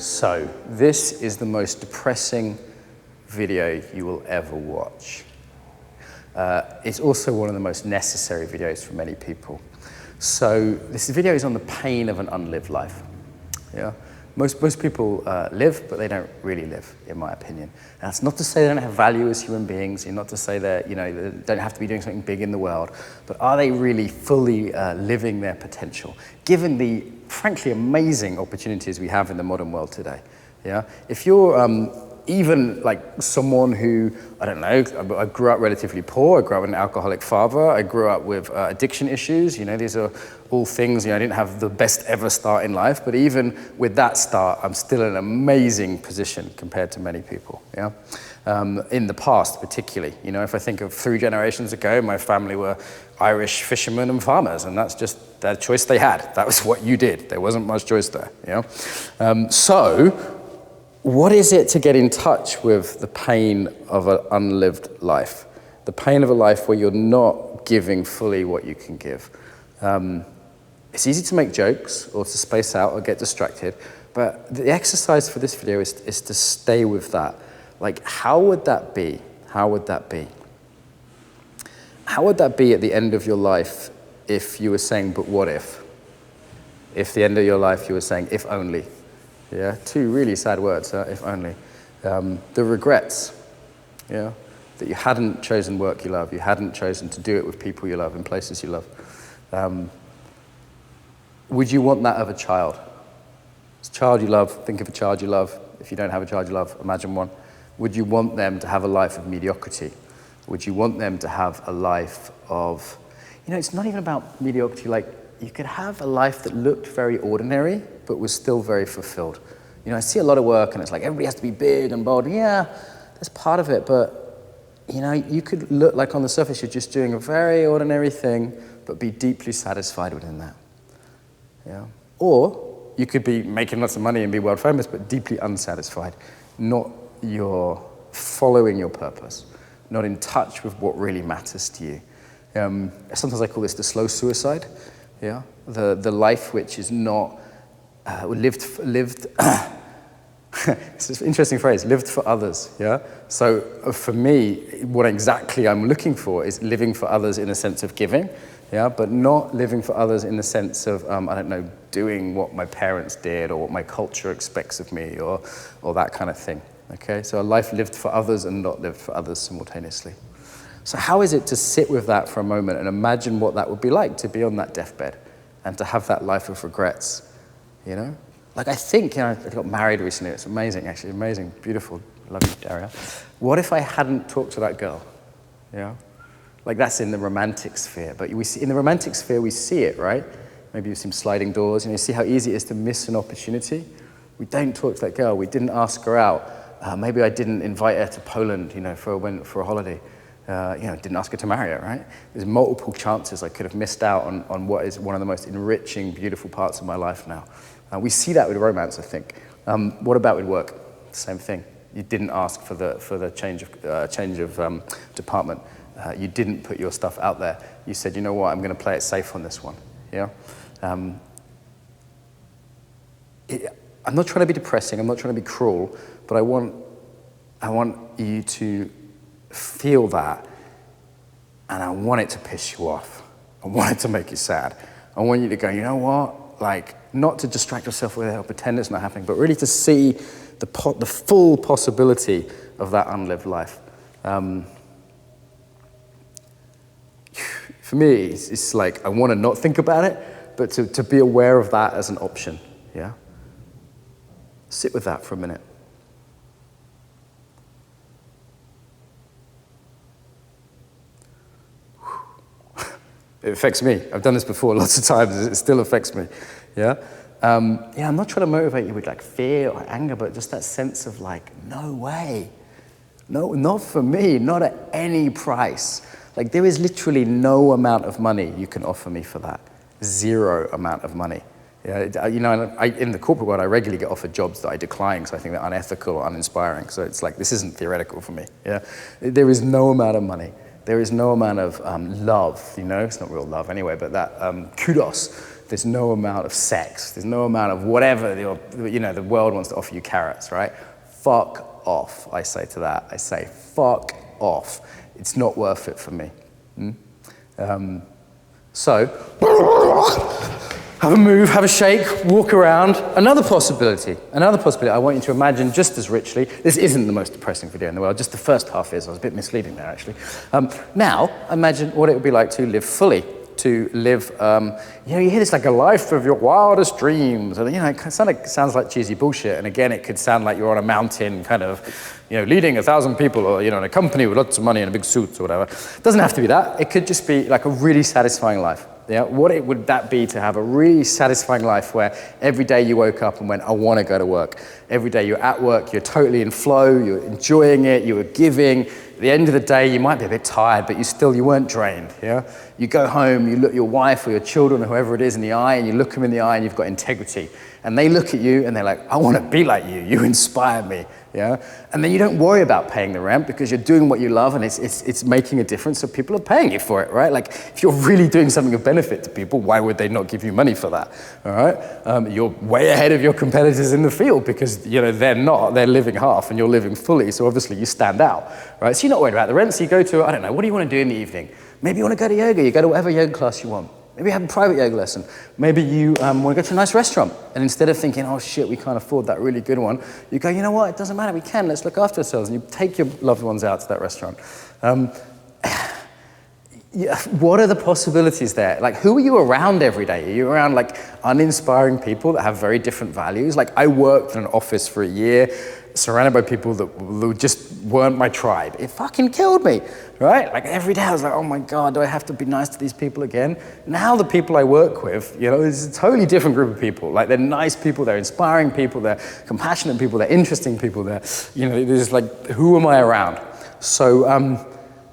So, this is the most depressing video you will ever watch. It's also one of the most necessary videos for many people. So, this video is on the pain of an unlived life. Yeah? Most people live, but they don't really live, in my opinion. And that's not to say they don't have value as human beings, and not to say that they don't have to be doing something big in the world, but are they really fully living their potential, given the, frankly, amazing opportunities we have in the modern world today? Yeah? If you're even like someone who, I don't know, I grew up relatively poor, I grew up with an alcoholic father, I grew up with addiction issues, these are all things, I didn't have the best ever start in life, but even with that start, I'm still in an amazing position compared to many people, yeah? In the past, particularly. If I think of 3 generations ago, my family were Irish fishermen and farmers, and that's just the choice they had. That was what you did. There wasn't much choice there, So, what is it to get in touch with the pain of an unlived life? The pain of a life where you're not giving fully what you can give. It's easy to make jokes or to space out or get distracted, but the exercise for this video is to stay with that. Like, how would that be? How would that be? How would that be at the end of your life if you were saying, but what if? If the end of your life you were saying, if only. Yeah, 2 really sad words, if only. The regrets, that you hadn't chosen work you love, you hadn't chosen to do it with people you love, in places you love. Would you want that of a child? It's a child you love, think of a child you love. If you don't have a child you love, imagine one. Would you want them to have a life of mediocrity? Would you want them to have a life of, it's not even about mediocrity, like you could have a life that looked very ordinary, but was still very fulfilled. I see a lot of work and it's like everybody has to be big and bold. Yeah, that's part of it, but you could look like on the surface you're just doing a very ordinary thing, but be deeply satisfied within that. Yeah. Or you could be making lots of money and be world famous, but deeply unsatisfied. Not following your purpose, not in touch with what really matters to you. Sometimes I call this the slow suicide. Yeah, the life which is not lived. It's an interesting phrase, lived for others. Yeah. So for me, what exactly I'm looking for is living for others in a sense of giving. Yeah, but not living for others in the sense of doing what my parents did or what my culture expects of me or that kind of thing. Okay, so a life lived for others and not lived for others simultaneously. So how is it to sit with that for a moment and imagine what that would be like to be on that deathbed and to have that life of regrets, Like I think, I got married recently, it's amazing actually, amazing, beautiful, love you, Daria. What if I hadn't talked to that girl, Like that's in the romantic sphere, but in the romantic sphere we see it, right? Maybe you've seen sliding doors, you see how easy it is to miss an opportunity. We don't talk to that girl, we didn't ask her out. Maybe I didn't invite her to Poland, for a holiday. Didn't ask her to marry her, right? There's multiple chances I could have missed out on what is one of the most enriching, beautiful parts of my life now. We see that with romance, I think. What about with work? Same thing. You didn't ask for the change of department. You didn't put your stuff out there. You said, you know what, I'm going to play it safe on this one. Yeah. I'm not trying to be depressing. I'm not trying to be cruel, but I want you to feel that, and I want it to piss you off. I want it to make you sad. I want you to go, you know what? Like, not to distract yourself with it or pretend it's not happening, but really to see the full possibility of that unlived life. For me, it's like I want to not think about it, but to be aware of that as an option. Yeah. Sit with that for a minute. It affects me. I've done this before lots of times. It still affects me. Yeah. I'm not trying to motivate you with like fear or anger, but just that sense of like, no way. No, not for me. Not at any price. Like there is literally no amount of money you can offer me for that. 0 amount of money. Yeah. In the corporate world, I regularly get offered jobs that I decline because I think they're unethical or uninspiring. So it's like this isn't theoretical for me. Yeah. There is no amount of money. There is no amount of love, it's not real love anyway, but that kudos there's no amount of sex, there's no amount of whatever the world wants to offer you carrots, right? Fuck off, I say to that. I say, fuck off. It's not worth it for me. So, have a move, have a shake, walk around. Another possibility. I want you to imagine just as richly. This isn't the most depressing video in the world, just the first half is. I was a bit misleading there, actually. Now, imagine what it would be like to live fully. To live, you hear this like a life of your wildest dreams. And, it sounds like cheesy bullshit. And again, it could sound like you're on a mountain kind of, leading 1,000 people or, in a company with lots of money and a big suit or whatever. It doesn't have to be that. It could just be like a really satisfying life. Yeah, would that be to have a really satisfying life where every day you woke up and went, I want to go to work. Every day you're at work, you're totally in flow, you're enjoying it, you were giving. At the end of the day, you might be a bit tired, but you weren't drained, yeah? You go home, you look your wife or your children or whoever it is in the eye, and you look them in the eye and you've got integrity. And they look at you and they're like, I want to be like you, you inspire me, yeah? And then you don't worry about paying the rent because you're doing what you love and it's making a difference, so people are paying you for it, right? Like, if you're really doing something of benefit to people, why would they not give you money for that, all right? You're way ahead of your competitors in the field because, they're not, they're living half and you're living fully, so obviously you stand out, right? So you're not worried about the rent, so you go to, I don't know, what do you want to do in the evening? Maybe you want to go to yoga, you go to whatever yoga class you want. Maybe you have a private yoga lesson. Maybe you want to go to a nice restaurant. And instead of thinking, oh shit, we can't afford that really good one, you go, you know what, it doesn't matter, we can, let's look after ourselves. And you take your loved ones out to that restaurant. What are the possibilities there? Like, who are you around every day? Are you around like uninspiring people that have very different values? Like, I worked in an office for a year, surrounded by people that just weren't my tribe. It fucking killed me, right? Like, every day I was like, oh my God, do I have to be nice to these people again? Now the people I work with, it's a totally different group of people. Like, they're nice people, they're inspiring people, they're compassionate people, they're interesting people, there's like, who am I around? So,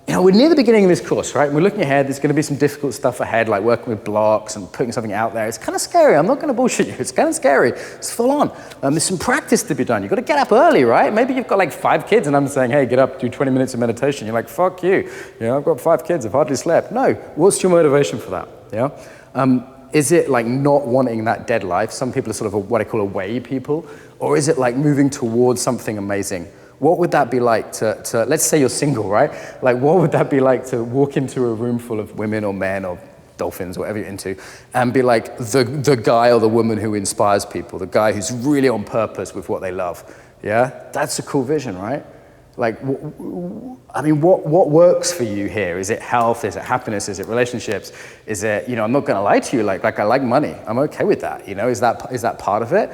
we're near the beginning of this course, right? We're looking ahead. There's going to be some difficult stuff ahead, like working with blocks and putting something out there. It's kind of scary. I'm not going to bullshit you. It's kind of scary. It's full on. There's some practice to be done. You've got to get up early, right? Maybe you've got like 5 kids and I'm saying, hey, get up, do 20 minutes of meditation. You're like, fuck you. I've got 5 kids. I've hardly slept. No. What's your motivation for that? Yeah. Is it like not wanting that dead life? Some people are sort of what I call away people. Or is it like moving towards something amazing? What would that be like to, let's say you're single, right? Like, what would that be like to walk into a room full of women or men or dolphins, whatever you're into, and be like the guy or the woman who inspires people, the guy who's really on purpose with what they love, yeah? That's a cool vision, right? Like, what works for you here? Is it health? Is it happiness? Is it relationships? Is it, I'm not gonna lie to you, like I like money. I'm okay with that, is that part of it?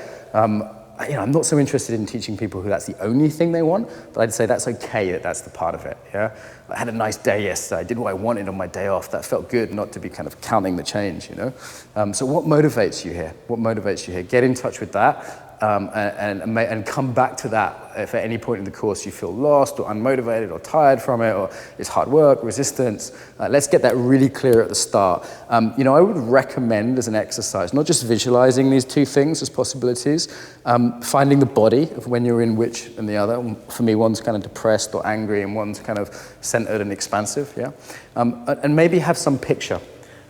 I'm not so interested in teaching people who that's the only thing they want, but I'd say that's okay that that's the part of it, yeah? I had a nice day yesterday. I did what I wanted on my day off. That felt good, not to be kind of counting the change, So what motivates you here? What motivates you here? Get in touch with that. And come back to that if at any point in the course you feel lost or unmotivated or tired from it or it's hard work, resistance. Let's get that really clear at the start. I would recommend as an exercise, not just visualizing these 2 things as possibilities, finding the body of when you're in which and the other. For me, one's kind of depressed or angry and one's kind of centered and expansive, yeah? And maybe have some picture.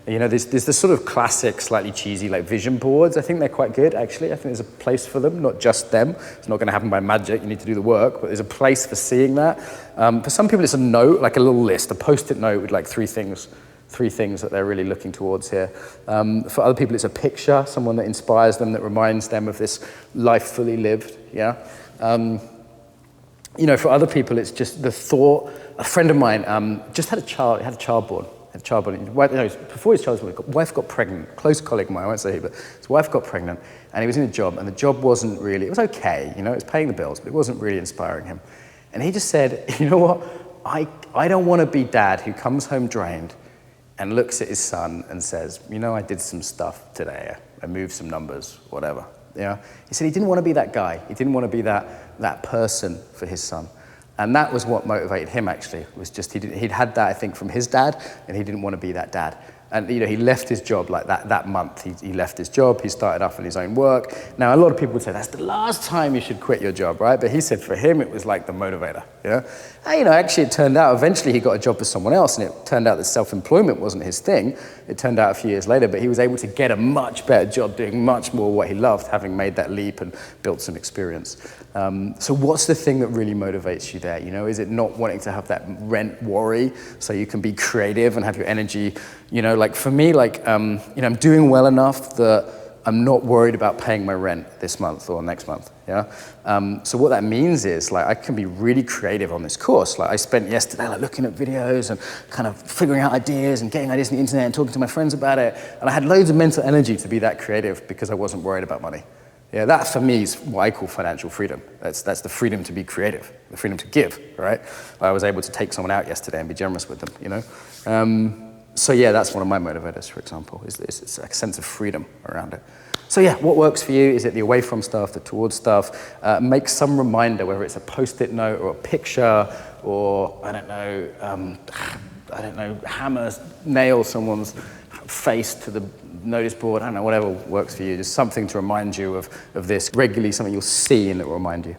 There's this sort of classic, slightly cheesy, like vision boards. I think they're quite good, actually. I think there's a place for them, not just them. It's not going to happen by magic. You need to do the work, but there's a place for seeing that. For some people, it's a note, like a little list, a post-it note with like 3 things that they're really looking towards here. For other people, it's a picture, someone that inspires them, that reminds them of this life fully lived, yeah? For other people, it's just the thought. A friend of mine just had a child born. Before his child was born, his wife got pregnant. Close colleague of mine, I won't say who, but his wife got pregnant, and he was in a job, and the job wasn't really, it was okay, it was paying the bills, but it wasn't really inspiring him. And he just said, you know what, I don't want to be dad who comes home drained and looks at his son and says, I did some stuff today, I moved some numbers, whatever. Yeah. He said he didn't want to be that guy. He didn't want to be that person for his son. And that was what motivated him, actually, was just he'd had that, I think, from his dad, and he didn't want to be that dad. And he left his job like that month. He left his job, he started up in his own work. Now, a lot of people would say, that's the last time you should quit your job, right? But he said for him, it was like the motivator, And, actually it turned out, eventually he got a job for someone else, and it turned out that self-employment wasn't his thing. It turned out a few years later, but he was able to get a much better job doing much more what he loved, having made that leap and built some experience. So what's the thing that really motivates you there? Is it not wanting to have that rent worry so you can be creative and have your energy, like for me, I'm doing well enough that I'm not worried about paying my rent this month or next month, So what that means is, I can be really creative on this course. I spent yesterday, looking at videos and kind of figuring out ideas and getting ideas on the internet and talking to my friends about it. And I had loads of mental energy to be that creative because I wasn't worried about money. That for me is what I call financial freedom. That's the freedom to be creative, the freedom to give, right? I was able to take someone out yesterday and be generous with them, So that's one of my motivators, for example, is a sense of freedom around it. So what works for you? Is it the away from stuff, the towards stuff? Make some reminder, whether it's a post-it note or a picture or, I don't know, hammer, nail someone's face to the notice board, I don't know, whatever works for you. Just something to remind you of this regularly, something you'll see and it will remind you.